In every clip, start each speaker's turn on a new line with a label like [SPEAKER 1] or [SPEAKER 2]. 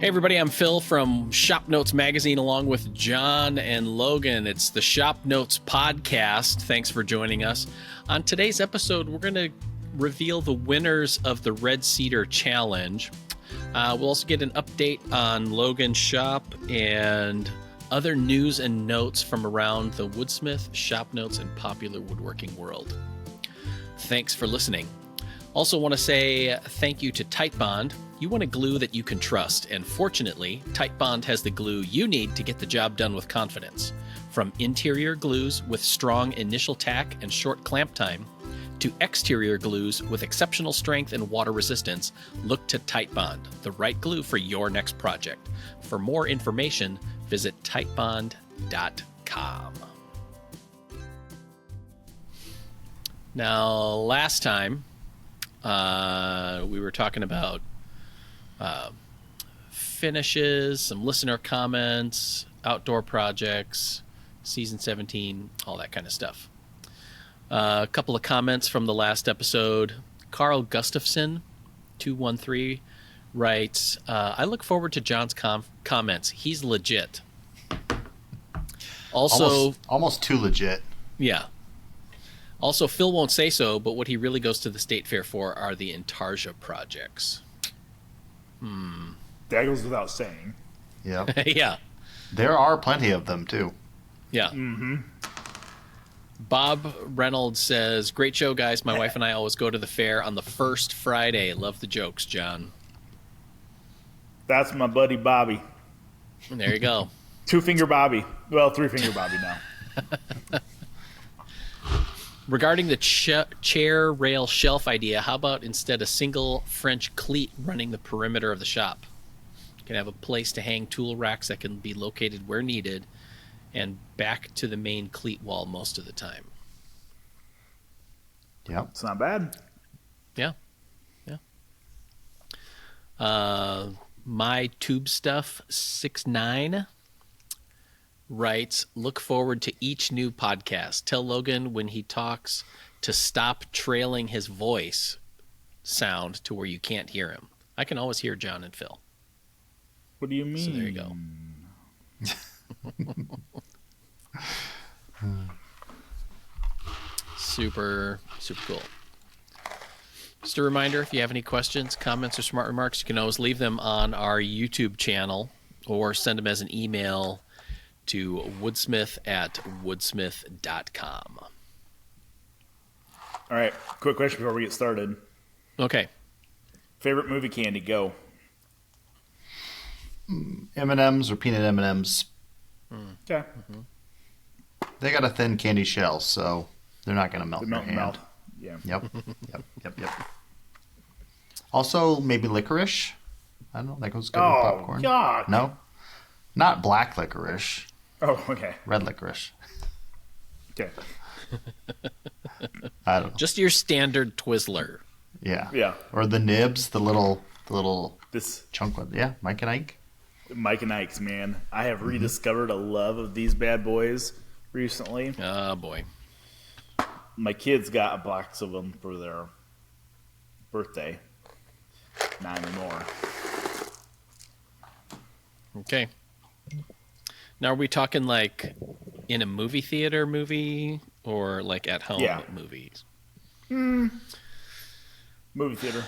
[SPEAKER 1] Hey everybody, I'm Phil from ShopNotes Magazine along with John and Logan. It's the ShopNotes Podcast. Thanks for joining us. On today's episode, we're going to reveal the winners of the Red Cedar Challenge. We'll also get an update on Logan's shop and other news and notes from around the Woodsmith, ShopNotes, and popular woodworking world. Thanks for listening. Also want to say thank you to Titebond. You want a glue that you can trust, and fortunately, Titebond has the glue you need to get the job done with confidence. From interior glues with strong initial tack and short clamp time, to exterior glues with exceptional strength and water resistance, look to Titebond, the right glue for your next project. For more information, visit titebond.com. Now, last time, we were talking about finishes, some listener comments, outdoor projects, season 17, all that kind of stuff. A couple of comments from the last episode. Carl Gustafson, 213, writes, I look forward to John's comments. He's legit. Also,
[SPEAKER 2] almost too legit.
[SPEAKER 1] Yeah. Also, Phil won't say so, but what he really goes to the State Fair for are the Intarsia projects.
[SPEAKER 3] That goes without saying.
[SPEAKER 2] Yeah.
[SPEAKER 1] Yeah.
[SPEAKER 2] There are plenty of them, too.
[SPEAKER 1] Yeah. Mm-hmm. Bob Reynolds says, great show, guys. My wife and I always go to the fair on the first Friday. Love the jokes, John.
[SPEAKER 3] That's my buddy Bobby.
[SPEAKER 1] And there you go.
[SPEAKER 3] Two-finger Bobby. Well, three-finger Bobby now.
[SPEAKER 1] Regarding the chair rail shelf idea, how about instead a single French cleat running the perimeter of the shop? You can have a place to hang tool racks that can be located where needed and back to the main cleat wall most of the time.
[SPEAKER 2] Yep.
[SPEAKER 3] It's not bad.
[SPEAKER 1] Yeah. Yeah. My Tube Stuff 69 writes, look forward to each new podcast. Tell Logan when he talks to stop trailing his voice sound to where you can't hear him. I can always hear John and Phil.
[SPEAKER 3] What do you mean?
[SPEAKER 1] So there you go. Super cool. Just a reminder, if you have any questions, comments, or smart remarks, you can always leave them on our YouTube channel or send them as an email to woodsmith@woodsmith.com.
[SPEAKER 3] All right, quick question before we get started.
[SPEAKER 1] Okay.
[SPEAKER 3] Favorite movie candy, go.
[SPEAKER 2] M&M's or peanut M&M's.
[SPEAKER 3] Okay.
[SPEAKER 2] They got a thin candy shell, so they're not going to melt in your hand.
[SPEAKER 3] Melt. Yeah.
[SPEAKER 2] Yep. Also, maybe licorice. I don't know. That goes good with popcorn.
[SPEAKER 3] God.
[SPEAKER 2] No? Not black licorice.
[SPEAKER 3] Oh, okay.
[SPEAKER 2] Red licorice.
[SPEAKER 3] Okay.
[SPEAKER 2] I don't know.
[SPEAKER 1] Just your standard Twizzler.
[SPEAKER 2] Yeah.
[SPEAKER 3] Yeah.
[SPEAKER 2] Or the nibs, the little
[SPEAKER 3] This
[SPEAKER 2] chunk one. Yeah, Mike and Ike.
[SPEAKER 3] Mike and Ike's, man. I have rediscovered a love of these bad boys recently.
[SPEAKER 1] Oh, boy.
[SPEAKER 3] My kids got a box of them for their birthday. Not anymore.
[SPEAKER 1] Okay. Now, are we talking like in a movie theater movie or like at home movies?
[SPEAKER 3] Movie theater.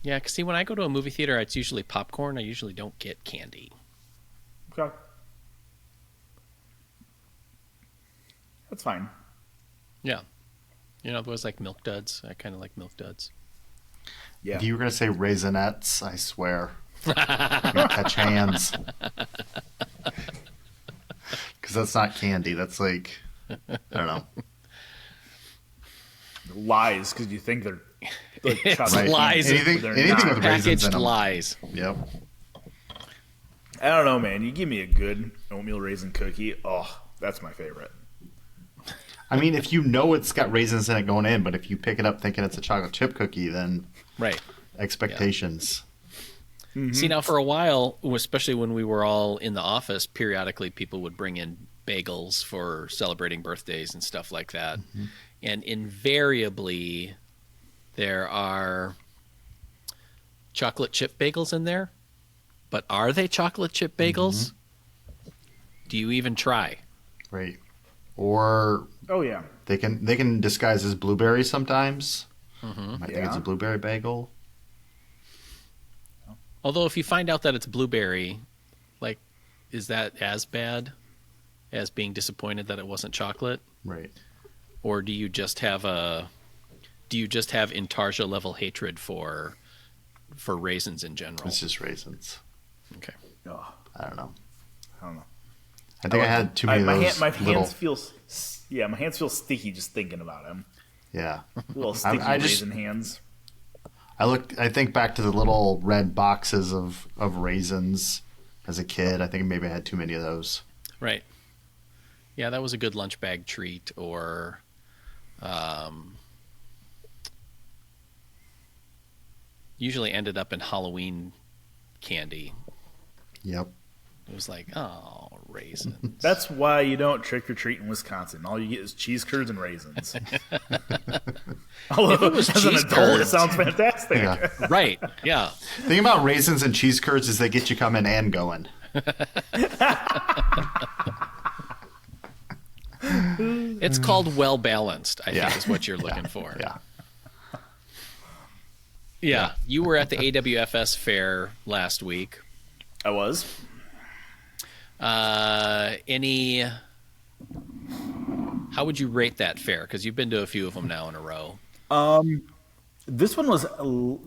[SPEAKER 1] Yeah, because see, when I go to a movie theater, it's usually popcorn. I usually don't get candy.
[SPEAKER 3] Okay. That's fine.
[SPEAKER 1] Yeah. You know, those like Milk Duds. I kind of like Milk Duds.
[SPEAKER 3] Yeah.
[SPEAKER 2] If you were going to say Raisinets, I swear. You're going to catch hands. Because that's not candy. That's like, I don't know.
[SPEAKER 3] Lies, because you think they're like
[SPEAKER 1] It's
[SPEAKER 2] Right.
[SPEAKER 1] lies.
[SPEAKER 2] Anything with raisins in
[SPEAKER 1] Packaged
[SPEAKER 2] them.
[SPEAKER 1] lies.
[SPEAKER 2] Yep.
[SPEAKER 3] I don't know, man. You give me a good oatmeal raisin cookie. Oh, that's my favorite.
[SPEAKER 2] I mean, if you know it's got raisins in it going in, but if you pick it up thinking it's a chocolate chip cookie, then
[SPEAKER 1] Right.
[SPEAKER 2] expectations.
[SPEAKER 3] Mm-hmm.
[SPEAKER 1] See, now for a while, especially when we were all in the office, periodically people would bring in bagels for celebrating birthdays and stuff like that. Mm-hmm. And invariably, there are chocolate chip bagels in there. But are they chocolate chip bagels? Do you even try?
[SPEAKER 2] Right. Or
[SPEAKER 3] Oh yeah.
[SPEAKER 2] they can disguise as blueberries sometimes. I think it's
[SPEAKER 3] Yeah.
[SPEAKER 2] a blueberry bagel.
[SPEAKER 1] Although if you find out that it's blueberry, like, is that as bad as being disappointed that it wasn't chocolate?
[SPEAKER 2] Right.
[SPEAKER 1] Or do you just have Intarsia level hatred for raisins in general?
[SPEAKER 2] It's just raisins.
[SPEAKER 1] Okay.
[SPEAKER 3] Oh,
[SPEAKER 2] I don't know.
[SPEAKER 3] I don't know.
[SPEAKER 2] I think I had too many of those
[SPEAKER 3] My
[SPEAKER 2] little...
[SPEAKER 3] hands feel sticky just thinking about them.
[SPEAKER 2] Yeah.
[SPEAKER 3] Little sticky
[SPEAKER 2] I just-
[SPEAKER 3] raisin hands.
[SPEAKER 2] I think back to the little red boxes of raisins as a kid. I think maybe I had too many of those.
[SPEAKER 1] Right. Yeah, that was a good lunch bag treat, or usually ended up in Halloween candy.
[SPEAKER 2] Yep.
[SPEAKER 1] It was like, oh, raisins.
[SPEAKER 3] That's why you don't trick or treat in Wisconsin. All you get is cheese curds and raisins. Although,
[SPEAKER 1] If it was
[SPEAKER 3] as an
[SPEAKER 1] cheese
[SPEAKER 3] adult, it
[SPEAKER 1] curds.
[SPEAKER 3] sounds fantastic.
[SPEAKER 2] Yeah.
[SPEAKER 1] Right. Yeah.
[SPEAKER 2] The thing about raisins and cheese curds is they get you coming and going.
[SPEAKER 1] It's called well balanced, I
[SPEAKER 2] Yeah.
[SPEAKER 1] think is what you're looking for.
[SPEAKER 2] Yeah.
[SPEAKER 1] Yeah. You were at the AWFS fair last week.
[SPEAKER 3] I was.
[SPEAKER 1] How would you rate that fair? Because you've been to a few of them now in a row.
[SPEAKER 3] This one was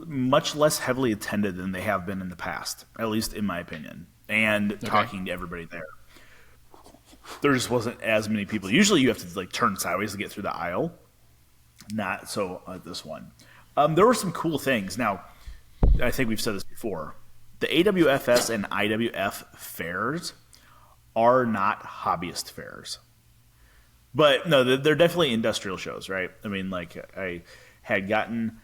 [SPEAKER 3] much less heavily attended than they have been in the past, at least in my opinion. And talking to everybody there, there just wasn't as many people. Usually, you have to like turn sideways to get through the aisle. Not so at this one. There were some cool things. Now, I think we've said this before. The AWFS and IWF fairs are not hobbyist fairs. But no, they're definitely industrial shows, right? I mean, like I had gotten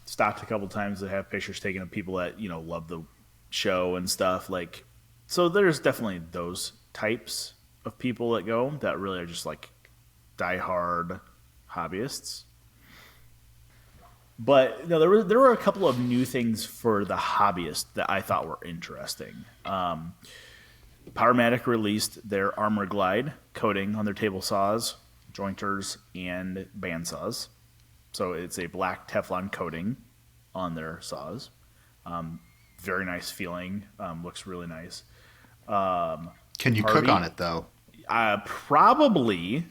[SPEAKER 3] stopped a couple times to have pictures taken of people that, love the show and stuff. Like, so there's definitely those types of people that go that really are just like diehard hobbyists. But no, there were a couple of new things for the hobbyist that I thought were interesting. Paramedic released their Armor Glide coating on their table saws, jointers, and bandsaws. So it's a black Teflon coating on their saws. Very nice feeling. Looks really nice.
[SPEAKER 2] Can you cook on it, though?
[SPEAKER 3] Probably,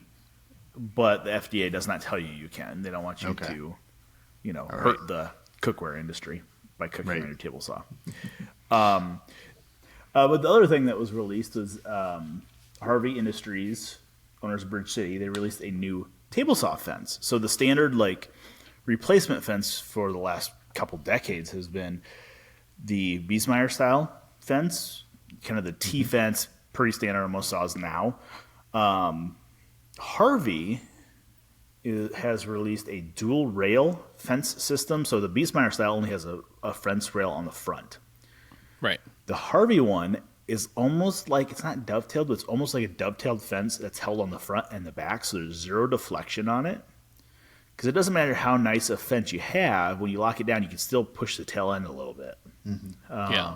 [SPEAKER 3] but the FDA does not tell you can. They don't want you to, hurt the cookware industry by cooking on your table saw. But the other thing that was released was Harvey Industries, owners of Bridge City. They released a new table saw fence. So the standard replacement fence for the last couple decades has been the Beesmeier style fence, kind of the T fence, pretty standard on most saws now. Harvey has released a dual rail fence system. So the Beesmeier style only has a fence rail on the front.
[SPEAKER 1] Right.
[SPEAKER 3] The Harvey one is almost like, it's not dovetailed, but it's almost like a dovetailed fence that's held on the front and the back, so there's zero deflection on it. Because it doesn't matter how nice a fence you have, when you lock it down, you can still push the tail end a little bit.
[SPEAKER 1] Yeah.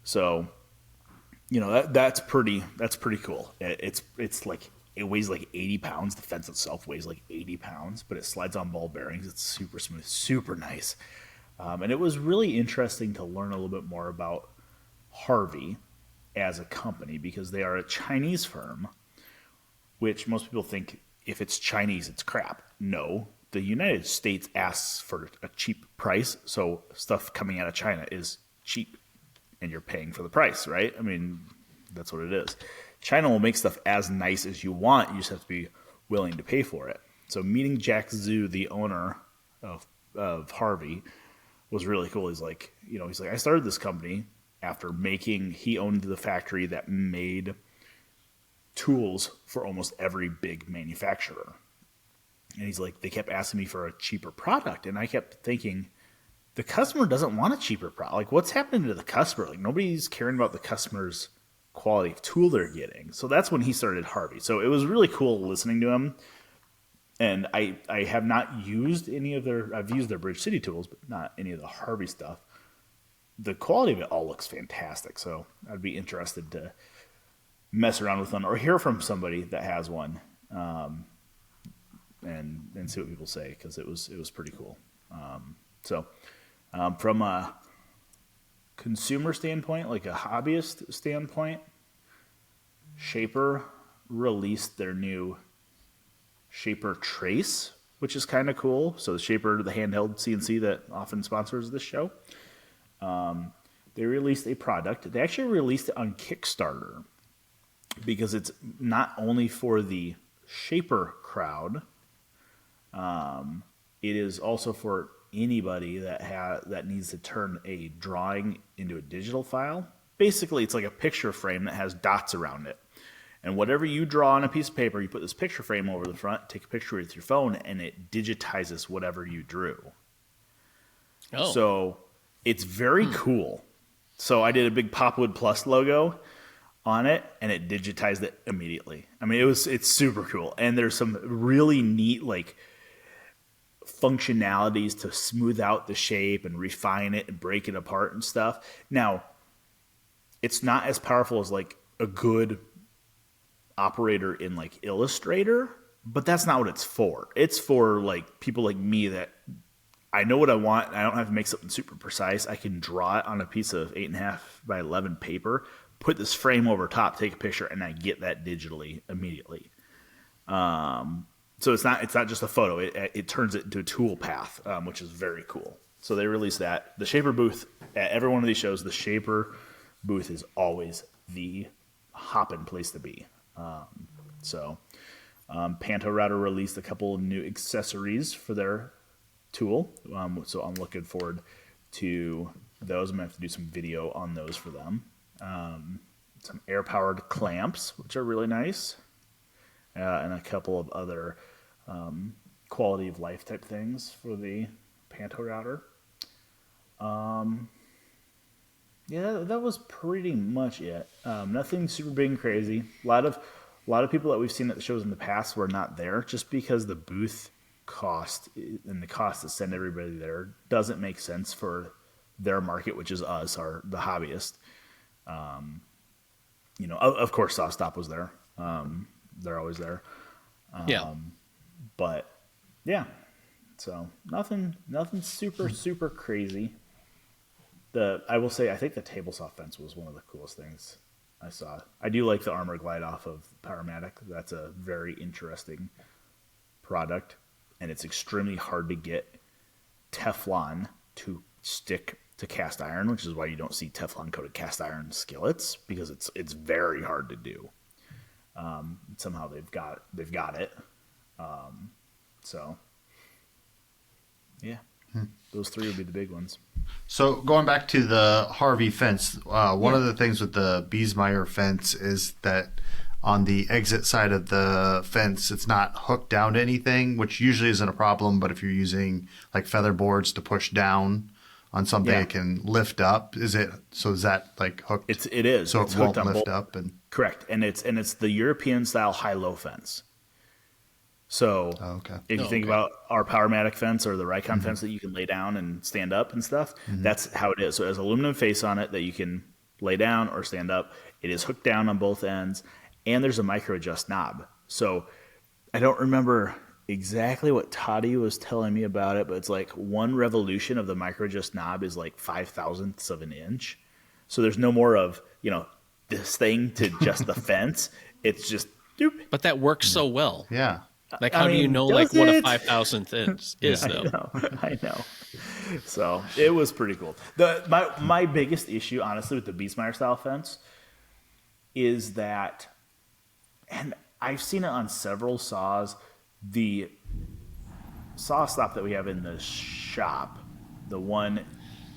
[SPEAKER 3] So, that's pretty cool. It's like, it weighs like 80 pounds. The fence itself weighs like 80 pounds, but it slides on ball bearings. It's super smooth, super nice. And it was really interesting to learn a little bit more about Harvey as a company, because they are a Chinese firm, which most people think if it's Chinese, it's crap. No, the United States asks for a cheap price, so stuff coming out of China is cheap, and you're paying for the price, right? I mean, that's what it is. China will make stuff as nice as you want. You just have to be willing to pay for it. So meeting Jack Zhu, the owner of Harvey, was really cool. He's like, I started this company after he owned the factory that made tools for almost every big manufacturer. And he's like, they kept asking me for a cheaper product. And I kept thinking, the customer doesn't want a cheaper product. Like, what's happening to the customer? Like, nobody's caring about the customer's quality of tool they're getting. So that's when he started Harvey. So it was really cool listening to him. And I have not used I've used their Bridge City tools, but not any of the Harvey stuff. the quality of it all looks fantastic. So I'd be interested to mess around with one or hear from somebody that has one, and see what people say, because it was pretty cool. From a consumer standpoint, like a hobbyist standpoint, Shaper released their new Shaper Trace, which is kind of cool. So the Shaper, the handheld CNC that often sponsors this show, they released a product. They actually released it on Kickstarter because it's not only for the Shaper crowd, it is also for anybody that needs to turn a drawing into a digital file. Basically, it's like a picture frame that has dots around it. And whatever you draw on a piece of paper, you put this picture frame over the front, take a picture with your phone, and it digitizes whatever you drew.
[SPEAKER 1] Oh.
[SPEAKER 3] So it's very cool. So I did a big PopWood Plus logo on it, and it digitized it immediately. I mean, it's super cool. And there's some really neat, like, functionalities to smooth out the shape and refine it and break it apart and stuff. Now, it's not as powerful as, like, a good operator in, like, Illustrator, but that's not what it's for. It's for, like, people like me that I know what I want. I don't have to make something super precise. I can draw it on a piece of 8.5 by 11 paper, put this frame over top, take a picture, and I get that digitally immediately. So it's not just a photo. It turns it into a tool path, which is very cool. So they released that. The Shaper booth at every one of these shows, the Shaper booth is always the hopping place to be. Panto Router released a couple of new accessories for their tool. So I'm looking forward to those. I'm going to have to do some video on those for them. Some air-powered clamps, which are really nice. And a couple of other quality of life type things for the Panto Router. That was pretty much it. Nothing super big and crazy. A lot of people that we've seen at the shows in the past were not there, just because the booth cost and the cost to send everybody there doesn't make sense for their market, which is us, the hobbyist. Of course, SawStop was there. They're always there. But yeah, so nothing super crazy. I will say, I think the table saw fence was one of the coolest things I saw. I do like the armor glide off of Paramedic. That's a very interesting product, and it's extremely hard to get Teflon to stick to cast iron, which is why you don't see Teflon coated cast iron skillets, because it's very hard to do. Somehow they've got it. Those three would be the big ones.
[SPEAKER 2] So going back to the Harvey Fence, one of the things with the Beesmeier Fence is that on the exit side of the fence, it's not hooked down to anything, which usually isn't a problem. But if you're using like feather boards to push down on something, it can lift up. Is that like hooked?
[SPEAKER 3] It is.
[SPEAKER 2] So
[SPEAKER 3] it's
[SPEAKER 2] it won't
[SPEAKER 3] hooked on
[SPEAKER 2] lift up. And
[SPEAKER 3] correct. And it's the European style high-low fence. So if you think about our Powermatic fence or the Rikon fence that you can lay down and stand up and stuff, that's how it is. So it has an aluminum face on it that you can lay down or stand up. It is hooked down on both ends, and there's a micro adjust knob. So I don't remember exactly what Toddy was telling me about it, but it's like one revolution of the micro adjust knob is like 0.005 of an inch. So there's no more of, this thing to just the fence. It's just doop.
[SPEAKER 1] But that works so well.
[SPEAKER 2] Yeah.
[SPEAKER 1] Like, how do you know, like, what a 0.005 is, though?
[SPEAKER 3] I know. So it was pretty cool. My biggest issue, honestly, with the Beesmeier style fence is that, and I've seen it on several saws, the saw stop that we have in the shop, the one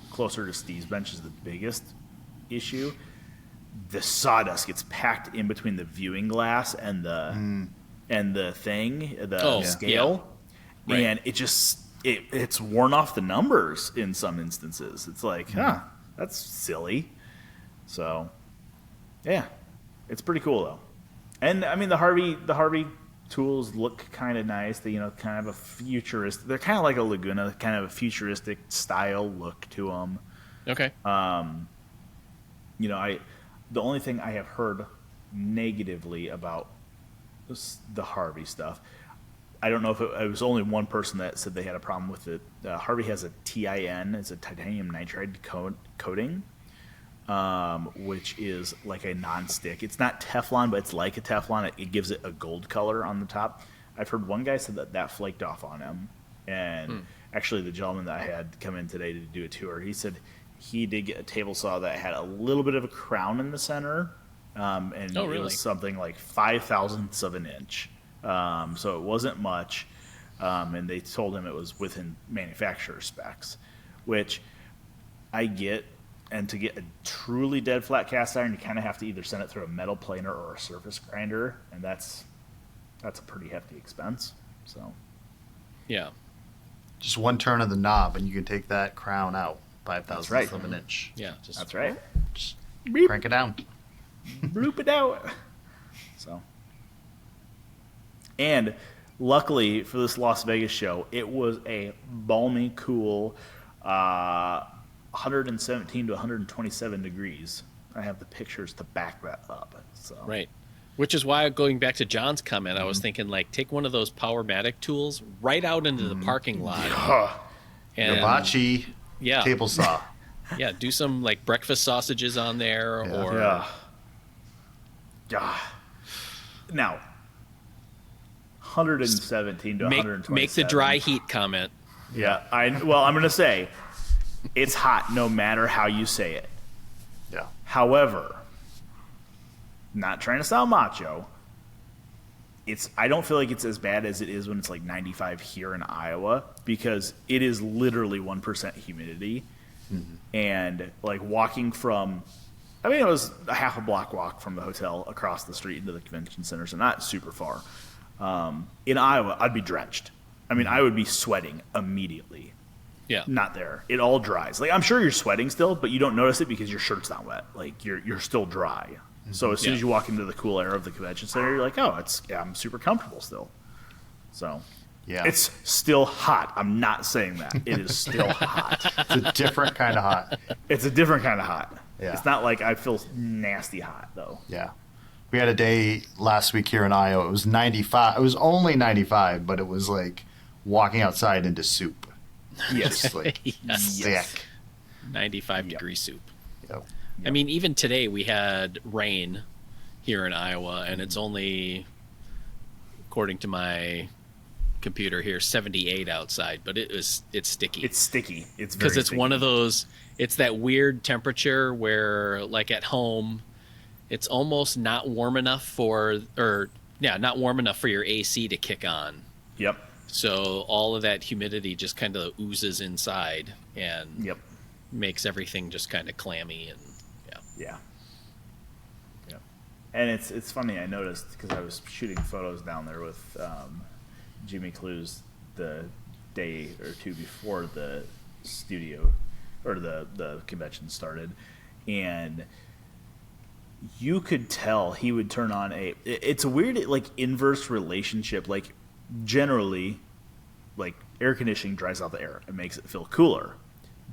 [SPEAKER 3] closer to Steve's bench, is the biggest issue. The sawdust gets packed in between the viewing glass and the scale,
[SPEAKER 1] Right.
[SPEAKER 3] and it's worn off the numbers in some instances. It's like, that's silly. So, yeah, it's pretty cool though. And I mean, the Harvey tools look kind of nice. They, kind of a futuristic. They're kind of like a Laguna, kind of a futuristic style look to them.
[SPEAKER 1] Okay.
[SPEAKER 3] You know, the only thing I have heard negatively about the Harvey stuff, I don't know if it was only one person that said they had a problem with it. Harvey has a TIN, it's a titanium nitride coating, which is like a non-stick. It's not Teflon, but it's like a Teflon. It gives it a gold color on the top. I've heard one guy said that flaked off on him. And actually the gentleman that I had come in today to do a tour, he said he did get a table saw that had a little bit of a crown in the center. And
[SPEAKER 1] really?
[SPEAKER 3] It was something like 0.005 of an inch. So it wasn't much. And they told him it was within manufacturer specs, which I get. And to get a truly dead flat cast iron, you kind of have to either send it through a metal planer or a surface grinder. And that's a pretty hefty expense. So,
[SPEAKER 1] yeah.
[SPEAKER 2] Just one turn of the knob, and you can take that crown out 0.005
[SPEAKER 3] right.
[SPEAKER 2] of an inch.
[SPEAKER 1] Yeah.
[SPEAKER 3] that's right.
[SPEAKER 2] Just
[SPEAKER 3] Beep.
[SPEAKER 2] crank it down.
[SPEAKER 3] Bloop it out. So, and luckily for this Las Vegas show, it was a balmy, cool 117 to 127 degrees. I have the pictures to back that up. So.
[SPEAKER 1] Right. Which is why, going back to John's comment, I was thinking, like, take one of those Paramedic tools right out into the parking lot. And,
[SPEAKER 2] Hibachi table saw.
[SPEAKER 1] Yeah, do some, like, breakfast sausages on there. Or
[SPEAKER 3] Yeah. Now, 117 to 127.
[SPEAKER 1] Make the dry heat comment.
[SPEAKER 3] Yeah. I'm going to say, it's hot no matter how you say it.
[SPEAKER 2] Yeah.
[SPEAKER 3] However, not trying to sound macho, I don't feel like it's as bad as it is when it's like 95 here in Iowa, because it is literally 1% humidity. And like walking from, I mean, it was a half a block walk from the hotel across the street into the convention center, so not super far. In Iowa, I'd be drenched. I mean, I would be sweating immediately.
[SPEAKER 1] Yeah.
[SPEAKER 3] Not there. It all dries. Like, I'm sure you're sweating still, but you don't notice it because your shirt's not wet. Like, you're still dry. So as soon as you walk into the cool air of the convention center, you're like, oh, I'm super comfortable still. So it's still hot. I'm not saying that. It is still hot.
[SPEAKER 2] It's a different kind of hot.
[SPEAKER 3] It's a different kind of hot.
[SPEAKER 2] Yeah.
[SPEAKER 3] It's not like I feel nasty hot, though.
[SPEAKER 2] Yeah. We had a day last week here in Iowa. It was 95. It was only 95, but it was like walking outside into soup.
[SPEAKER 3] Yes.
[SPEAKER 2] Just like thick.
[SPEAKER 1] 95-degree soup.
[SPEAKER 2] Yep.
[SPEAKER 1] I mean, even today we had rain here in Iowa, and it's only, according to my computer here, 78 outside, but it's sticky.
[SPEAKER 3] It's sticky. It's
[SPEAKER 1] because it's one of those. It's that weird temperature where, like at home, it's almost not warm enough not warm enough for your AC to kick on.
[SPEAKER 3] Yep.
[SPEAKER 1] So all of that humidity just kind of oozes inside and
[SPEAKER 3] Yep.
[SPEAKER 1] makes everything just kind of clammy and
[SPEAKER 3] Yeah. Yep. And it's funny, I noticed, because I was shooting photos down there with Jimmy Clues the day or two before the studio or the convention started, and you could tell he would turn on it's a weird like inverse relationship. Like generally, like air conditioning dries out the air, it makes it feel cooler.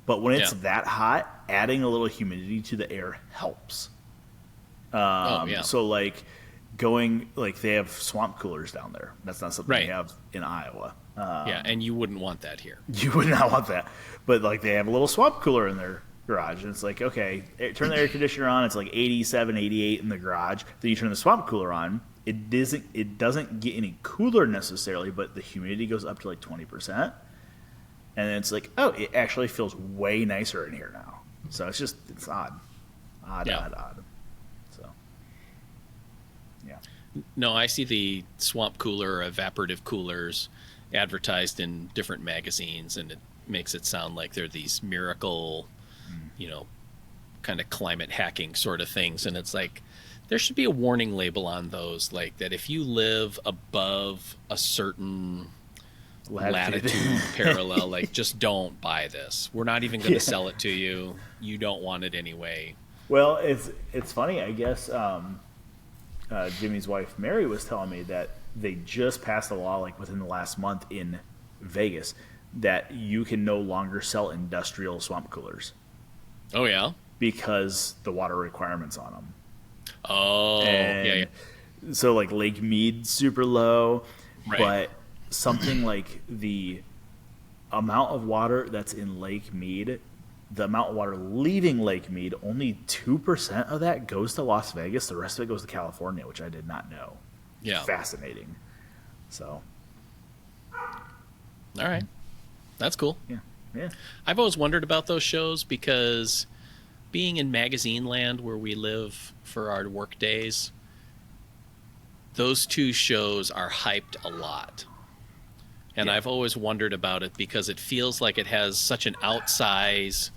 [SPEAKER 3] But when it's that hot, adding a little humidity to the air helps. So like they have swamp coolers down there. That's not something they have in Iowa.
[SPEAKER 1] and you wouldn't want that here.
[SPEAKER 3] You would not want that. But like they have a little swamp cooler in their garage, and it's like, okay, turn the air conditioner on. It's like 87, 88 in the garage. Then you turn the swamp cooler on. It doesn't get any cooler necessarily, but the humidity goes up to like 20%. And then it's like, oh, it actually feels way nicer in here now. So it's odd. Odd. So, yeah.
[SPEAKER 1] No, I see the swamp cooler, evaporative coolers advertised in different magazines, and it makes it sound like they're these miracle, kind of climate hacking sort of things. And it's like, there should be a warning label on those, like that if you live above a certain latitude parallel, like just don't buy this. We're not even going to sell it to you. You don't want it anyway.
[SPEAKER 3] Well, it's funny. I guess Jimmy's wife Mary was telling me that they just passed a law like within the last month in Vegas that you can no longer sell industrial swamp coolers.
[SPEAKER 1] Oh, yeah?
[SPEAKER 3] because the water requirements on them.
[SPEAKER 1] Oh, yeah.
[SPEAKER 3] So like Lake Mead, super low,
[SPEAKER 1] Right.
[SPEAKER 3] but something like the amount of water that's in Lake Mead, the amount of water leaving Lake Mead, only 2% of that goes to Las Vegas. The rest of it goes to California, which I did not know.
[SPEAKER 1] Yeah.
[SPEAKER 3] Fascinating. So.
[SPEAKER 1] All right. That's cool.
[SPEAKER 3] Yeah.
[SPEAKER 1] I've always wondered about those shows because being in magazine land where we live for our work days, those two shows are hyped a lot. And I've always wondered about it because it feels like it has such an outsized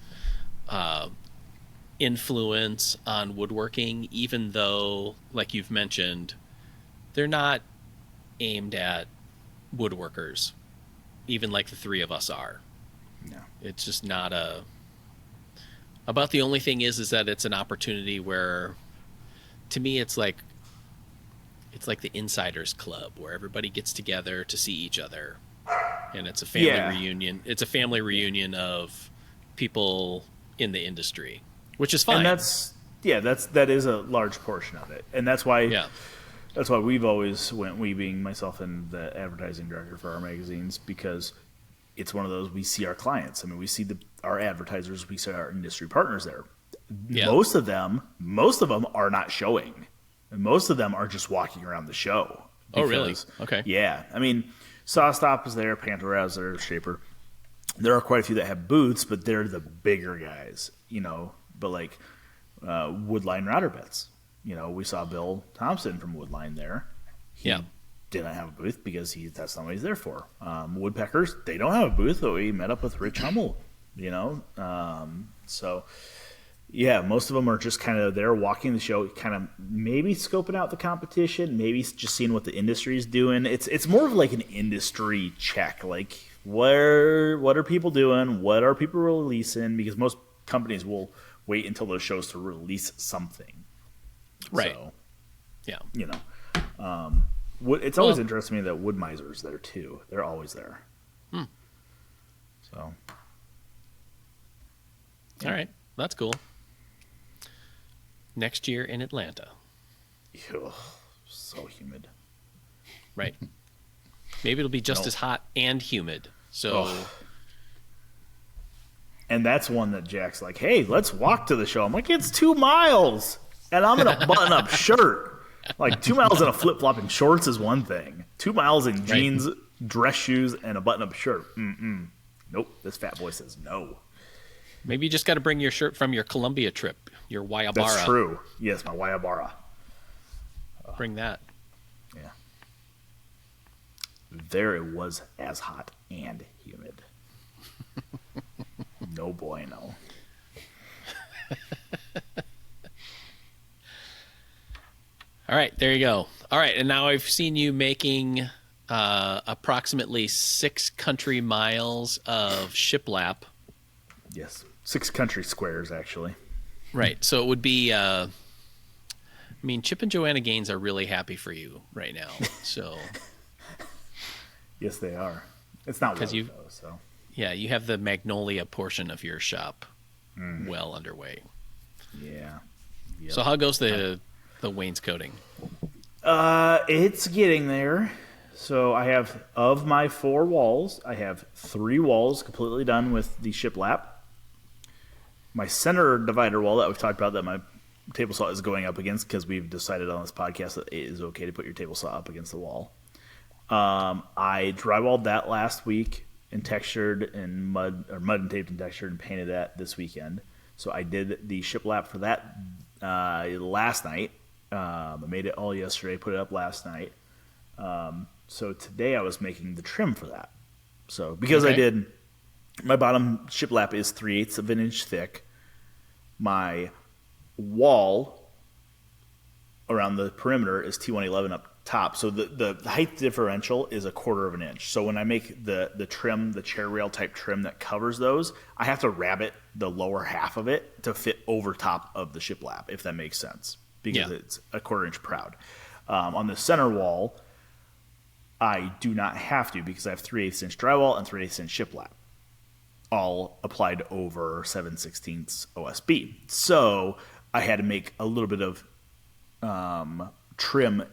[SPEAKER 1] influence on woodworking, even though, like you've mentioned, they're not aimed at woodworkers, even like the three of us are.
[SPEAKER 3] No.
[SPEAKER 1] It's just not about the only thing is that it's an opportunity where, to me, it's like the Insiders Club where everybody gets together to see each other, and it's a family reunion. It's a family reunion of people in the industry, which is fine.
[SPEAKER 3] And that is a large portion of it, and that's why that's why we've always went. We being myself and the advertising director for our magazines, because it's one of those, we see our clients. I mean, we see our advertisers, we see our industry partners there. Yeah. Most of them are not showing. And most of them are just walking around the show.
[SPEAKER 1] Oh, really? Okay.
[SPEAKER 3] Yeah. I mean, Sawstop is there, Pantera is there, Shaper. There are quite a few that have booths, but they're the bigger guys, But like Woodline router bits, we saw Bill Thompson from Woodline there. He didn't have a booth because that's not what he's there for. Woodpeckers, they don't have a booth, but we met up with Rich Hummel, So, yeah, most of them are just kind of there walking the show, kind of maybe scoping out the competition, maybe just seeing what the industry is doing. It's more of like an industry check, like what are people doing? What are people releasing? Because most companies will wait until those shows to release something.
[SPEAKER 1] Right.
[SPEAKER 3] So,
[SPEAKER 1] yeah.
[SPEAKER 3] It's always interesting to me that Woodmiser's there too. They're always there. So.
[SPEAKER 1] All right. That's cool. Next year in Atlanta.
[SPEAKER 3] Ugh, so humid.
[SPEAKER 1] Right. Maybe it'll be just as hot and humid. So.
[SPEAKER 3] Ugh. And that's one that Jack's like, hey, let's walk to the show. I'm like, it's 2 miles. And I'm in a button-up shirt. Like 2 miles in a flip-flop and shorts is one thing. 2 miles in jeans, dress shoes, and a button-up shirt. Nope. This fat boy says no.
[SPEAKER 1] Maybe you just got to bring your shirt from your Columbia trip, your Wayabara.
[SPEAKER 3] That's true. Yes, my Wayabara.
[SPEAKER 1] Bring that.
[SPEAKER 3] Yeah. There it was as hot and humid. No bueno.
[SPEAKER 1] All right, there you go. All right, and now I've seen you making approximately 6 country miles of shiplap.
[SPEAKER 3] Yes, 6 country squares, actually.
[SPEAKER 1] Right, so it would be, Chip and Joanna Gaines are really happy for you right now, so.
[SPEAKER 3] Yes, they are. It's not weather, though, so.
[SPEAKER 1] Yeah, you have the Magnolia portion of your shop well underway.
[SPEAKER 3] Yeah. Yep.
[SPEAKER 1] So how goes the wainscoting?
[SPEAKER 3] It's getting there. So I have, of my 4 walls, I have 3 walls completely done with the shiplap. My center divider wall that we've talked about that my table saw is going up against, because we've decided on this podcast that it is okay to put your table saw up against the wall. I drywalled that last week and textured and mud and taped and textured and painted that this weekend. So I did the shiplap for that last night. I made it all yesterday, put it up last night. So today I was making the trim for that. So because I did, my bottom shiplap is 3/8 of an inch thick. My wall around the perimeter is T111 up top. So the height differential is 1/4 of an inch. So when I make the trim, the chair rail type trim that covers those, I have to rabbet the lower half of it to fit over top of the shiplap, if that makes sense, because it's 1/4 inch proud. On the center wall, I do not have to, because I have 3/8 inch drywall and 3/8 inch shiplap. all applied over 7/16 OSB. So I had to make a little bit of trim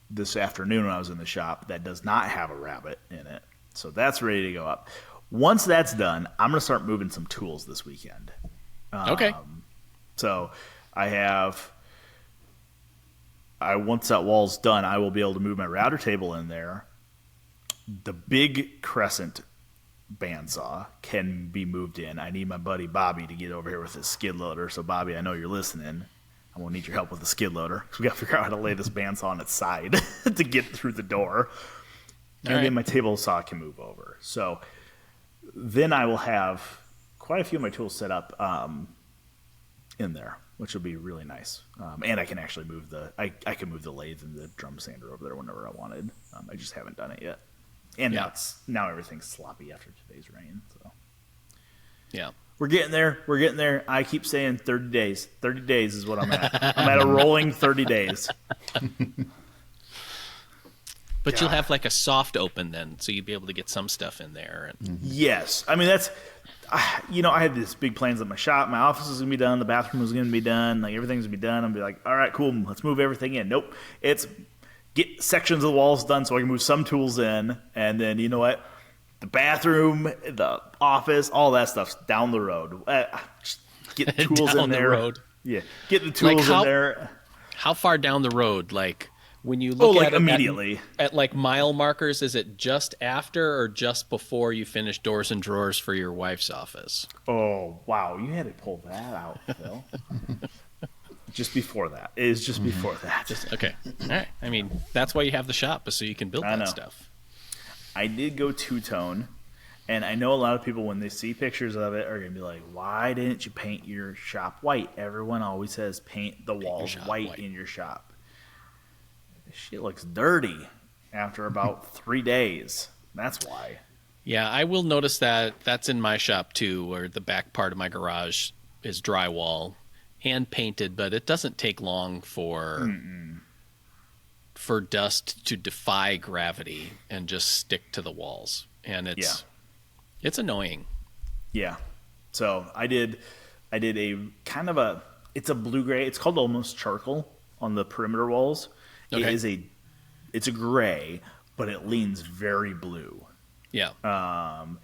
[SPEAKER 3] this afternoon when I was in the shop that does not have a rabbit in it. So that's ready to go up. Once that's done, I'm going to start moving some tools this weekend.
[SPEAKER 1] Okay.
[SPEAKER 3] So once that wall's done, I will be able to move my router table in there. The big crescent bandsaw can be moved in. I need my buddy Bobby to get over here with his skid loader. So Bobby, I know you're listening. I'm going to need your help with the skid loader because we got to figure out how to lay this bandsaw on its side to get through the door. And then my table saw can move over. So then I will have quite a few of my tools set up in there, which will be really nice. And I can actually move I can move the lathe and the drum sander over there whenever I wanted. I just haven't done it yet. And now everything's sloppy after today's rain. So
[SPEAKER 1] yeah.
[SPEAKER 3] We're getting there. I keep saying 30 days. 30 days is what I'm at. I'm at a rolling 30 days.
[SPEAKER 1] But you'll have like a soft open then, so you'll be able to get some stuff in there. And...
[SPEAKER 3] Yes. I mean, I had these big plans at my shop. My office is going to be done. The bathroom was going to be done. Like, everything's going to be done. I'm going to be like, all right, cool. Let's move everything in. Nope. It's get sections of the walls done so I can move some tools in. And then, you know what? The bathroom, the office, all that stuff's down the road. Just get the tools in there.
[SPEAKER 1] The road.
[SPEAKER 3] Yeah, get the tools in there.
[SPEAKER 1] How far down the road? Like when you look at it
[SPEAKER 3] immediately
[SPEAKER 1] at like mile markers, is it just after or just before you finish doors and drawers for your wife's office?
[SPEAKER 3] Oh wow, you had to pull that out, Phil. Just before that. It is just before that.
[SPEAKER 1] Okay. All right. I mean, that's why you have the shop, is so you can build that stuff.
[SPEAKER 3] I did go two-tone, and I know a lot of people, when they see pictures of it, are going to be like, why didn't you paint your shop white? Everyone always says paint the walls white in your shop. This shit looks dirty after about 3 days. That's why.
[SPEAKER 1] Yeah, I will notice that. That's in my shop, too, where the back part of my garage is drywall and painted, but it doesn't take long for dust to defy gravity and just stick to the walls. And it's annoying. Yeah.
[SPEAKER 3] So I did a kind of it's a blue gray. It's called almost charcoal on the perimeter walls. Okay. It's a gray, but it leans very blue.
[SPEAKER 1] Yeah.
[SPEAKER 3] And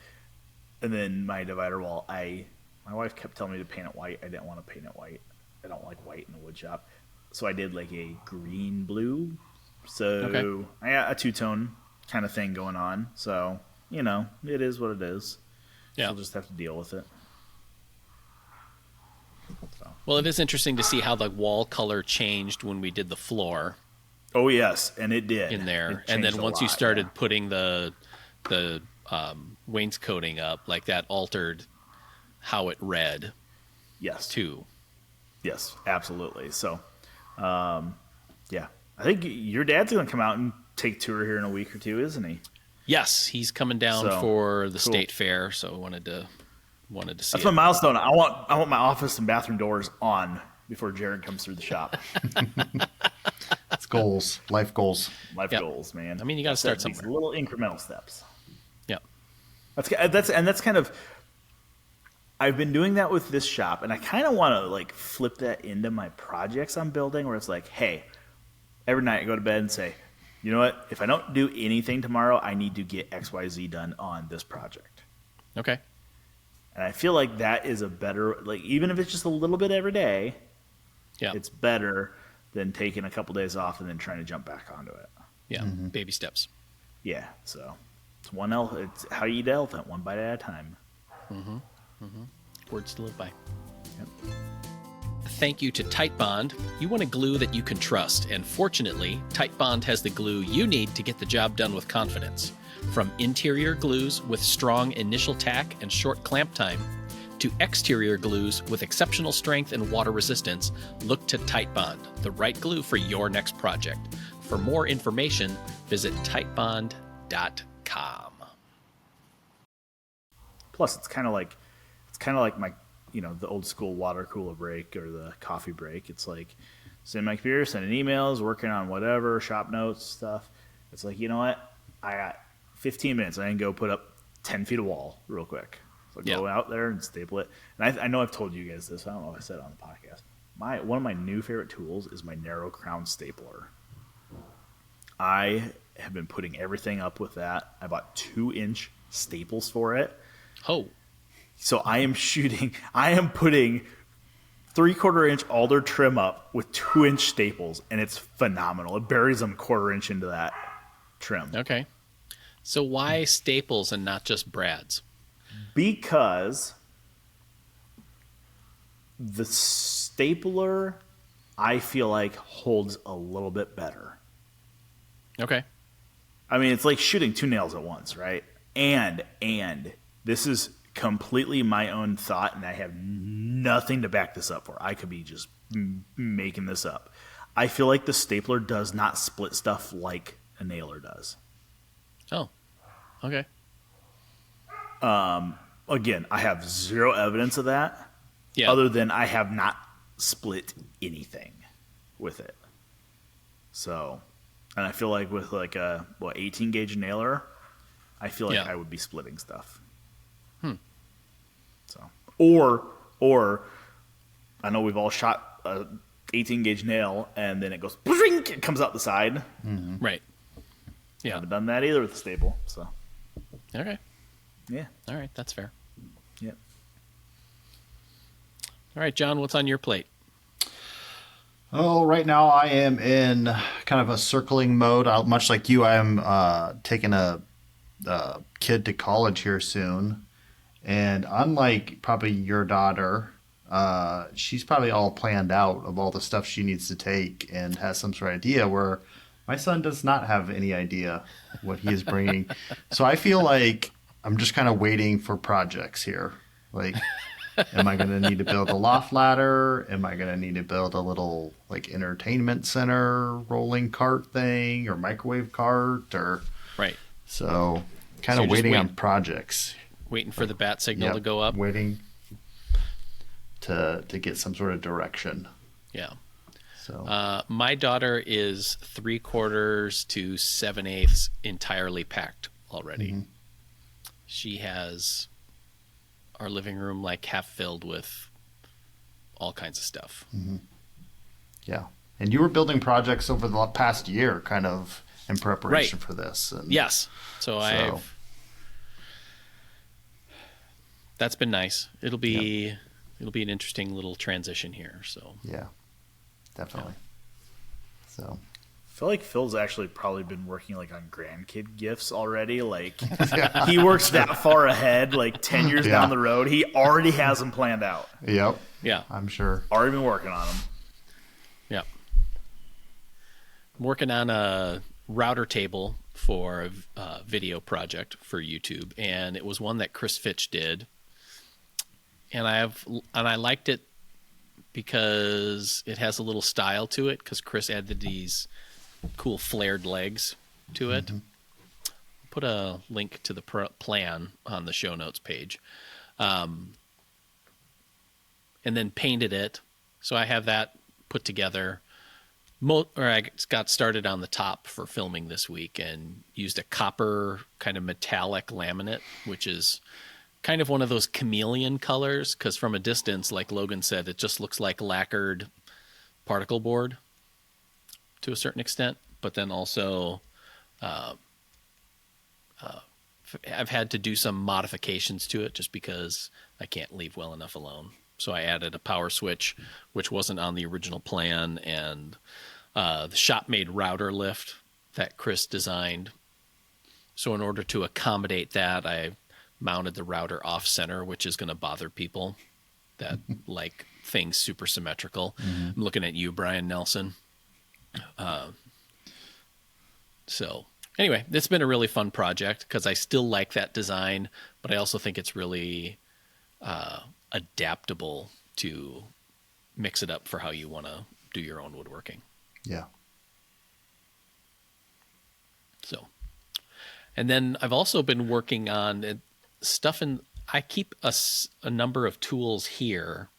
[SPEAKER 3] then my divider wall, my wife kept telling me to paint it white. I didn't want to paint it white. I don't like white in the wood shop. So I did like a green blue. So I got a two-tone kind of thing going on. So, it is what it is. Yeah. So we'll just have to deal with it. So.
[SPEAKER 1] Well, it is interesting to see how the wall color changed when we did the floor.
[SPEAKER 3] Oh, yes, and it did.
[SPEAKER 1] In there. And then once you started putting the wainscoting up, like that altered how it read.
[SPEAKER 3] Yes.
[SPEAKER 1] Too.
[SPEAKER 3] Yes, absolutely. So, yeah. I think your dad's going to come out and take a tour here in a week or two, isn't he?
[SPEAKER 1] Yes, he's coming down for the state fair, so I wanted to see.
[SPEAKER 3] That's my milestone. I want my office and bathroom doors on before Jared comes through the shop.
[SPEAKER 2] That's goals, life goals,
[SPEAKER 3] goals, man.
[SPEAKER 1] I mean, you got to start somewhere.
[SPEAKER 3] These little incremental steps.
[SPEAKER 1] Yeah,
[SPEAKER 3] that's kind of. I've been doing that with this shop, and I kind of want to like flip that into my projects I'm building, where it's like, hey. Every night I go to bed and say, you know what? If I don't do anything tomorrow, I need to get XYZ done on this project.
[SPEAKER 1] Okay.
[SPEAKER 3] And I feel like that is a better, like, even if it's just a little bit every day, it's better than taking a couple days off and then trying to jump back onto it.
[SPEAKER 1] Yeah. Baby steps.
[SPEAKER 3] Yeah. So it's how you eat an elephant, one bite at a time.
[SPEAKER 1] Words to live by. Yep. Thank you to Titebond. You want a glue that you can trust, and fortunately, Titebond has the glue you need to get the job done with confidence. From interior glues with strong initial tack and short clamp time, to exterior glues with exceptional strength and water resistance, look to Titebond, the right glue for your next project. For more information, visit titebond.com.
[SPEAKER 3] Plus, it's kind of like my, the old school water cooler break or the coffee break. It's like sending my computer, sending emails, working on whatever, shop notes, stuff. It's like, you know what? I got 15 minutes. I can go put up 10 feet of wall real quick. So go out there and staple it. And I know I've told you guys this. I don't know if I said it on the podcast. One of my new favorite tools is my narrow crown stapler. I have been putting everything up with that. I bought 2-inch staples for it.
[SPEAKER 1] Oh.
[SPEAKER 3] So I am putting 3/4 inch alder trim up with 2-inch staples, and it's phenomenal. It buries them 1/4 inch into that trim.
[SPEAKER 1] Okay. So why staples and not just brads?
[SPEAKER 3] Because the stapler, I feel like, holds a little bit better.
[SPEAKER 1] Okay.
[SPEAKER 3] I mean, it's like shooting 2 nails at once, right? And this is completely my own thought, and I have nothing to back this up for. I could be just making this up. I feel like the stapler does not split stuff like a nailer does.
[SPEAKER 1] Oh, okay.
[SPEAKER 3] Again, I have zero evidence of that.
[SPEAKER 1] Yeah.
[SPEAKER 3] Other than I have not split anything with it. So, and I feel like with like a 18 gauge nailer, I feel like I would be splitting stuff. So, or I know we've all shot a 18 gauge nail and then it goes, it comes out the side.
[SPEAKER 2] Mm-hmm.
[SPEAKER 1] Right. Yeah.
[SPEAKER 3] I haven't done that either with the staple. So,
[SPEAKER 1] Okay.
[SPEAKER 3] yeah.
[SPEAKER 1] All right. That's fair.
[SPEAKER 3] Yep.
[SPEAKER 1] All right, John, what's on your plate?
[SPEAKER 2] Oh, right now I am in kind of a circling mode. Much like you, I am taking a kid to college here soon. And unlike probably your daughter, she's probably all planned out of all the stuff she needs to take and has some sort of idea, where my son does not have any idea what he is bringing. So I feel like I'm just kind of waiting for projects here. Like, am I going to need to build a loft ladder? Am I going to need to build a little like entertainment center rolling cart thing or microwave cart? Or
[SPEAKER 1] Right.
[SPEAKER 2] So kind
[SPEAKER 1] So
[SPEAKER 2] of
[SPEAKER 1] you're just
[SPEAKER 2] waiting on projects.
[SPEAKER 1] Waiting for the bat signal to go up?
[SPEAKER 2] Waiting to get some sort of direction.
[SPEAKER 1] Yeah.
[SPEAKER 2] So
[SPEAKER 1] My daughter is 3/4 to 7/8 entirely packed already.
[SPEAKER 2] Mm-hmm.
[SPEAKER 1] She has our living room like half filled with all kinds of stuff.
[SPEAKER 2] yeah. And you were building projects over the past year kind of in preparation for this. And
[SPEAKER 1] Yes. So that's been nice. It'll be an interesting little transition here. So
[SPEAKER 2] yeah, definitely. So
[SPEAKER 3] I feel like Phil's actually probably been working like on grandkid gifts already. Like he works that far ahead, like 10 years down the road. He already has them planned out.
[SPEAKER 2] Yep.
[SPEAKER 1] Yeah.
[SPEAKER 2] I'm sure.
[SPEAKER 3] Already been working on them.
[SPEAKER 1] Yeah. I'm working on a router table for a video project for YouTube, and it was one that Chris Fitch did. And I liked it because it has a little style to it, because Chris added these cool flared legs to it. Put a link to the plan on the show notes page. And then painted it. So I have that put together. I got started on the top for filming this week and used a copper kind of metallic laminate, which is kind of one of those chameleon colors, because from a distance, like Logan said, it just looks like lacquered particle board to a certain extent. But then also I've had to do some modifications to it just because I can't leave well enough alone. So I added a power switch, which wasn't on the original plan, and the shop-made router lift that Chris designed. So in order to accommodate that, I mounted the router off-center, which is going to bother people that like things super symmetrical. I'm looking at you, Brian Nelson. So anyway, it's been a really fun project because I still like that design, but I also think it's really adaptable to mix it up for how you want to do your own woodworking.
[SPEAKER 2] Yeah.
[SPEAKER 1] So, and then I've also been working on stuff, and I keep a number of tools here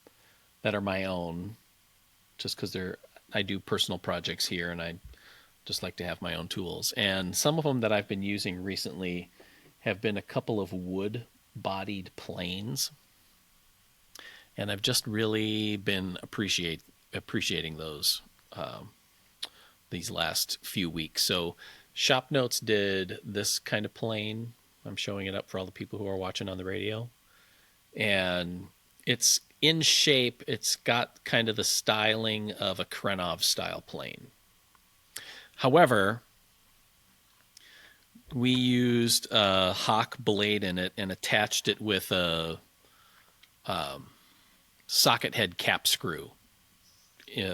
[SPEAKER 1] that are my own, just because I do personal projects here, and I just like to have my own tools. And some of them that I've been using recently have been a couple of wood bodied planes. And I've just really been appreciating those these last few weeks. So ShopNotes did this kind of plane. I'm showing it up for all the people who are watching on the radio. And it's in shape. It's got kind of the styling of a Krenov style plane. However, we used a Hawk blade in it and attached it with a socket head cap screw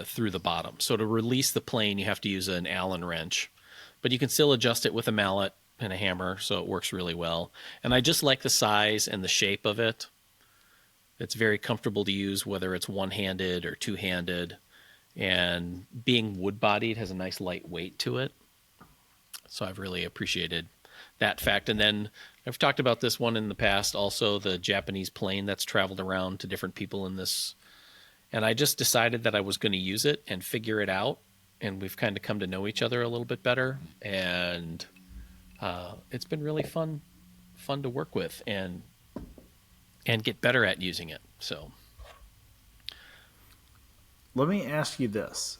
[SPEAKER 1] through the bottom. So to release the plane, you have to use an Allen wrench, but you can still adjust it with a mallet and a hammer, so it works really well. And I just like the size and the shape of it. It's very comfortable to use, whether it's one-handed or two-handed. And being wood-bodied has a nice light weight to it. So I've really appreciated that fact. And then I've talked about this one in the past, also the Japanese plane that's traveled around to different people in this. And I just decided that I was going to use it and figure it out. And we've kind of come to know each other a little bit better. And it's been really fun to work with and get better at using it. So
[SPEAKER 3] let me ask you this.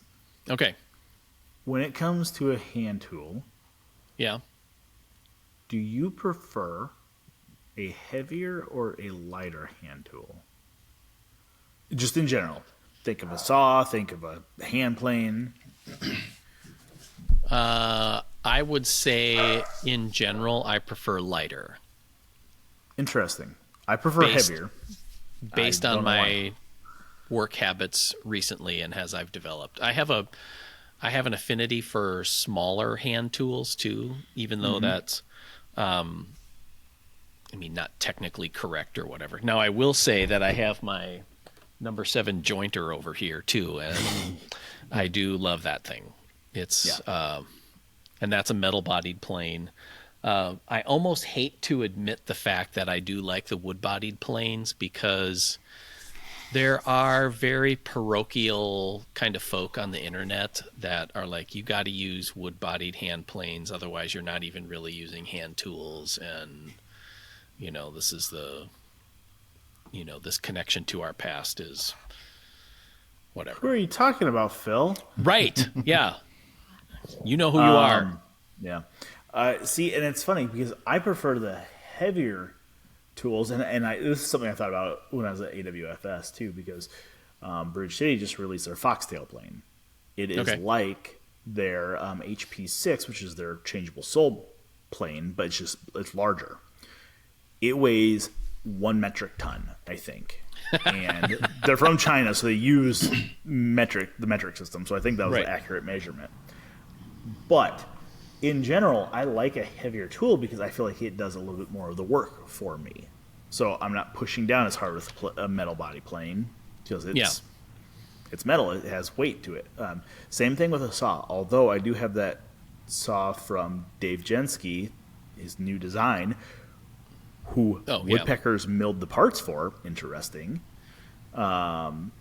[SPEAKER 1] Okay.
[SPEAKER 3] When it comes to a hand tool,
[SPEAKER 1] yeah,
[SPEAKER 3] do you prefer a heavier or a lighter hand tool? Just in general. Think of a saw, think of a hand plane.
[SPEAKER 1] I would say in general, I prefer lighter.
[SPEAKER 3] Interesting. I prefer heavier.
[SPEAKER 1] Based on my work habits recently and as I've developed. I have an affinity for smaller hand tools too, even though that's not technically correct or whatever. Now I will say that I have my number 7 jointer over here too, and I do love that thing. It's and that's a metal bodied plane. I almost hate to admit the fact that I do like the wood bodied planes, because there are very parochial kind of folk on the internet that are like, you got to use wood bodied hand planes, otherwise you're not even really using hand tools, and this is this connection to our past is whatever.
[SPEAKER 3] Who are you talking about, Phil?
[SPEAKER 1] Right. Yeah. You know who you are.
[SPEAKER 3] Yeah. See, and it's funny because I prefer the heavier tools, and this is something I thought about when I was at AWFS too, because Bridge City just released their Foxtail plane. It is like their HP6, which is their changeable sole plane, but it's larger. It weighs 1 metric ton, I think. And they're from China, so they use the metric system. So I think that was an accurate measurement. But in general, I like a heavier tool because I feel like it does a little bit more of the work for me. So I'm not pushing down as hard with a metal body plane because it's metal. It has weight to it. Same thing with a saw. Although I do have that saw from Dave Jensky, his new design, who woodpeckers milled the parts for. Interesting. And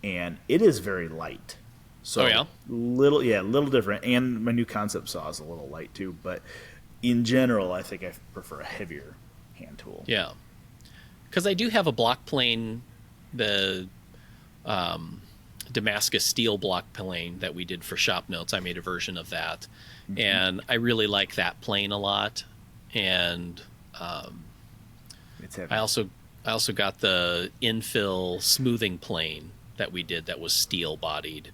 [SPEAKER 3] it is very light. So little different. And my new concept saw is a little light too. But in general, I think I prefer a heavier hand tool.
[SPEAKER 1] Yeah. Because I do have a block plane, the Damascus steel block plane that we did for ShopNotes. I made a version of that. Mm-hmm. And I really like that plane a lot. And
[SPEAKER 3] it's heavy.
[SPEAKER 1] I also got the infill smoothing plane that we did that was steel bodied,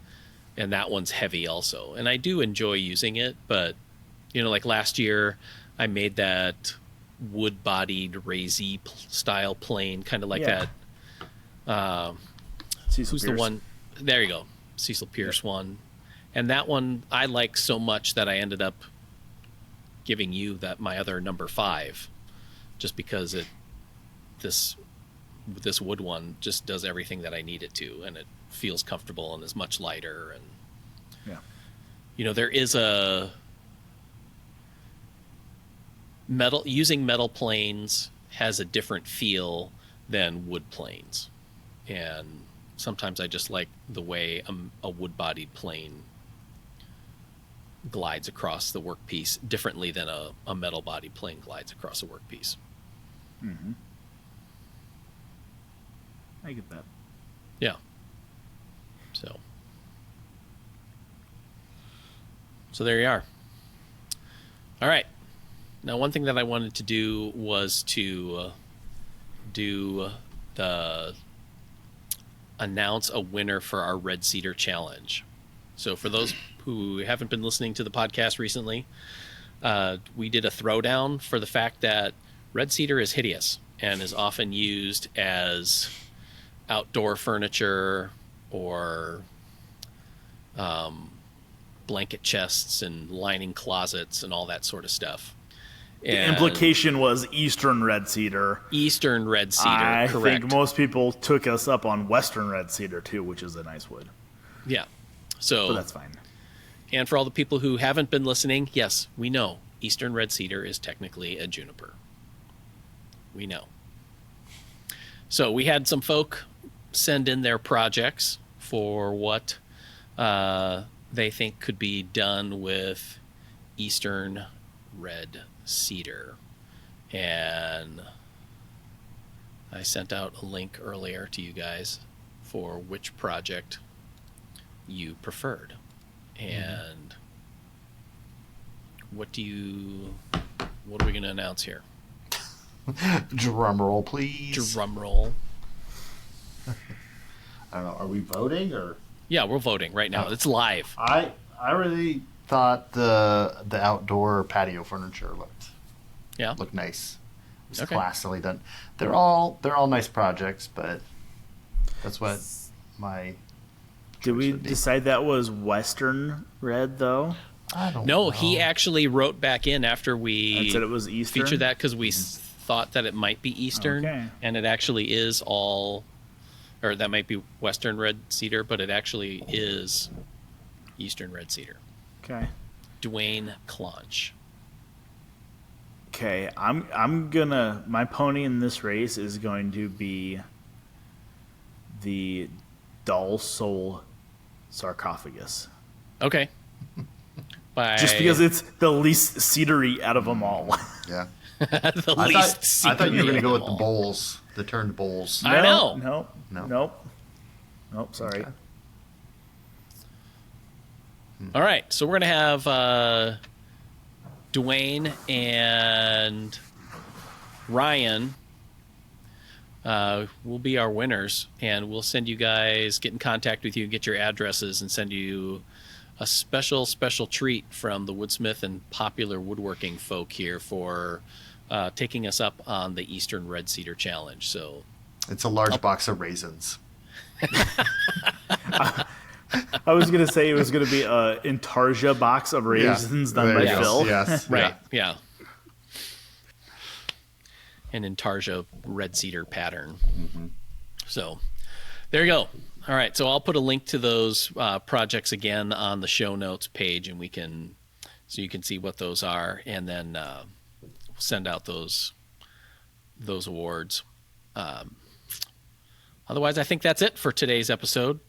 [SPEAKER 1] and that one's heavy also. And I do enjoy using it, but like last year I made that wood bodied Raisins style plane, kind of like that.
[SPEAKER 3] Cecil
[SPEAKER 1] who's
[SPEAKER 3] Pierce.
[SPEAKER 1] The one? There you go, Cecil Pierce one. And that one I like so much that I ended up giving you my other number 5, just because this wood one just does everything that I need it to, and it feels comfortable and is much lighter. And there is a using metal planes has a different feel than wood planes, and sometimes I just like the way a wood-bodied plane glides across the workpiece differently than a metal-bodied plane glides across a workpiece.
[SPEAKER 3] I get that.
[SPEAKER 1] Yeah. So there you are. All right. Now, one thing that I wanted to do was to announce a winner for our Red Cedar Challenge. So for those who haven't been listening to the podcast recently, we did a throwdown for the fact that red cedar is hideous and is often used as outdoor furniture or blanket chests and lining closets and all that sort of stuff.
[SPEAKER 3] The implication was Eastern red cedar.
[SPEAKER 1] Eastern red cedar,
[SPEAKER 3] I
[SPEAKER 1] correct.
[SPEAKER 3] think most people took us up on Western red cedar too, which is a nice wood.
[SPEAKER 1] Yeah.
[SPEAKER 3] So that's fine.
[SPEAKER 1] And for all the people who haven't been listening, yes, we know Eastern red cedar is technically a juniper. We know. So we had some folk send in their projects for what they think could be done with Eastern red cedar. And I sent out a link earlier to you guys for which project you preferred. And what are we going to announce here?
[SPEAKER 2] Drum roll, please.
[SPEAKER 1] Drum roll.
[SPEAKER 2] I don't know. Are we voting or?
[SPEAKER 1] Yeah, we're voting right now. It's live.
[SPEAKER 2] I really thought the outdoor patio furniture looked nice. It was classily done. They're all nice projects, but that's what my.
[SPEAKER 3] Did we decide that was Western red though?
[SPEAKER 2] I don't
[SPEAKER 1] know.
[SPEAKER 2] No,
[SPEAKER 1] he actually wrote back in after we
[SPEAKER 3] said it was Eastern?
[SPEAKER 1] featured that because we thought that it might be Eastern, and it actually is all, or that might be Western red cedar, but it actually is Eastern red cedar.
[SPEAKER 3] Okay.
[SPEAKER 1] Dwayne Clonch.
[SPEAKER 3] Okay, I'm gonna, my pony in this race is going to be the Dull Soul Sarcophagus.
[SPEAKER 1] Okay.
[SPEAKER 3] Just because it's the least cedary out of them all.
[SPEAKER 2] Yeah.
[SPEAKER 1] I
[SPEAKER 2] thought you were going to go with the bowls, the turned bowls.
[SPEAKER 1] I know.
[SPEAKER 3] Nope. Sorry.
[SPEAKER 2] Okay.
[SPEAKER 1] All right, so we're going to have Dwayne and Ryan will be our winners, and we'll send you guys, get in contact with you, get your addresses, and send you a special treat from the Woodsmith and Popular Woodworking folk here for taking us up on the Eastern Red Cedar Challenge. So
[SPEAKER 2] it's a large box of raisins.
[SPEAKER 3] I was going to say it was going to be an Intarsia box of raisins done by Phil.
[SPEAKER 2] Yes.
[SPEAKER 1] Right, yeah. An Intarsia red cedar pattern. Mm-hmm. So there you go. All right, so I'll put a link to those projects again on the show notes page, and so you can see what those are, and then we'll send out those awards. Otherwise, I think that's it for today's episode.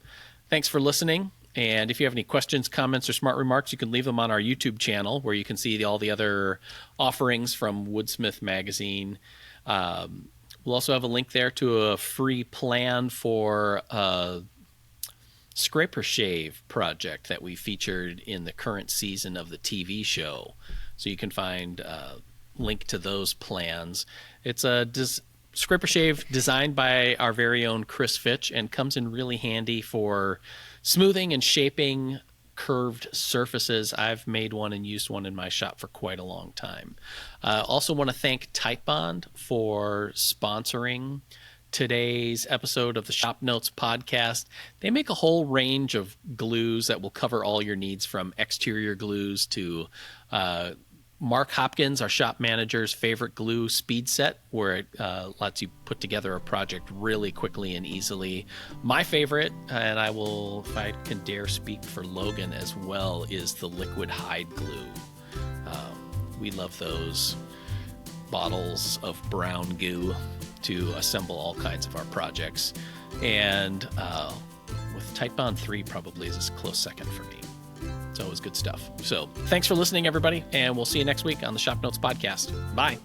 [SPEAKER 1] Thanks for listening. And if you have any questions, comments, or smart remarks, you can leave them on our YouTube channel, where you can see all the other offerings from Woodsmith Magazine. We'll also have a link there to a free plan for a scraper shave project that we featured in the current season of the TV show. So you can find a link to those plans. It's a scraper shave designed by our very own Chris Fitch and comes in really handy for smoothing and shaping curved surfaces. I've made one and used one in my shop for quite a long time. Also want to thank Typebond for sponsoring today's episode of the ShopNotes podcast. They make a whole range of glues that will cover all your needs, from exterior glues to Mark Hopkins, our shop manager's favorite glue, Speed Set, where it lets you put together a project really quickly and easily. My favorite, and if I can dare speak for Logan as well, is the liquid hide glue. We love those bottles of brown goo to assemble all kinds of our projects. And with Typebond 3 probably is a close second for me. It's always good stuff. So thanks for listening, everybody, and we'll see you next week on the ShopNotes podcast. Bye.